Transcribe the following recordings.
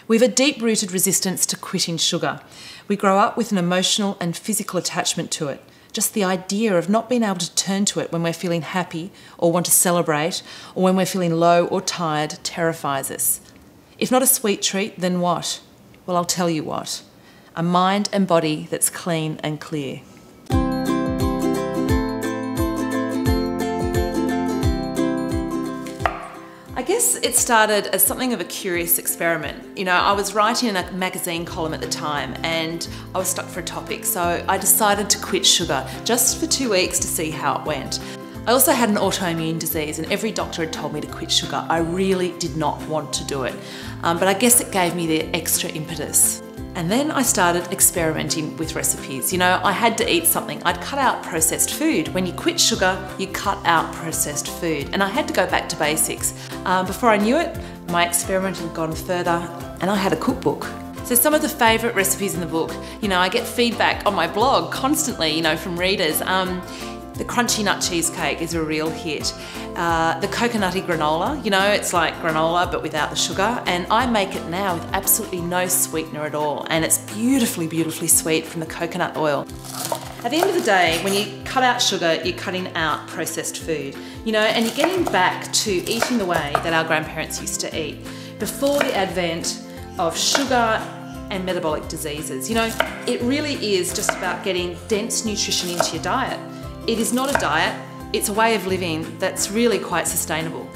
We have a deep-rooted resistance to quitting sugar. We grow up with an emotional and physical attachment to it. Just the idea of not being able to turn to it when we're feeling happy or want to celebrate, or when we're feeling low or tired, terrifies us. If not a sweet treat, then what? Well, I'll tell you what. A mind and body that's clean and clear. I guess it started as something of a curious experiment. You know, I was writing in a magazine column at the time and I was stuck for a topic, so I decided to quit sugar just for 2 weeks to see how it went. I also had an autoimmune disease and every doctor had told me to quit sugar. I really did not want to do it, but I guess it gave me the extra impetus. And then I started experimenting with recipes. You know, I had to eat something. I'd cut out processed food. When you quit sugar, you cut out processed food. And I had to go back to basics. Before I knew it, my experiment had gone further and I had a cookbook. So some of the favourite recipes in the book, you know, I get feedback on my blog constantly, you know, from readers. The crunchy nut cheesecake is a real hit. The coconutty granola, you know, it's like granola but without the sugar, and I make it now with absolutely no sweetener at all, and it's beautifully, beautifully sweet from the coconut oil. At the end of the day, when you cut out sugar, you're cutting out processed food, you know, and you're getting back to eating the way that our grandparents used to eat before the advent of sugar and metabolic diseases. You know, it really is just about getting dense nutrition into your diet. It is not a diet, it's a way of living that's really quite sustainable.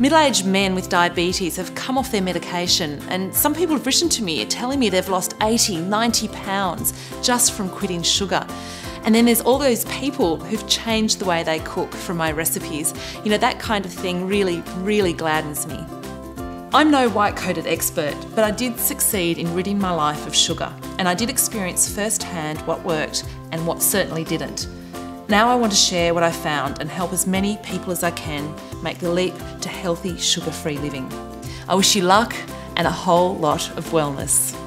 Middle-aged men with diabetes have come off their medication, and some people have written to me telling me they've lost 80, 90 pounds just from quitting sugar. And then there's all those people who've changed the way they cook from my recipes. You know, that kind of thing really, really gladdens me. I'm no white-coated expert, but I did succeed in ridding my life of sugar, and I did experience firsthand what worked and what certainly didn't. Now I want to share what I found and help as many people as I can make the leap to healthy, sugar-free living. I wish you luck and a whole lot of wellness.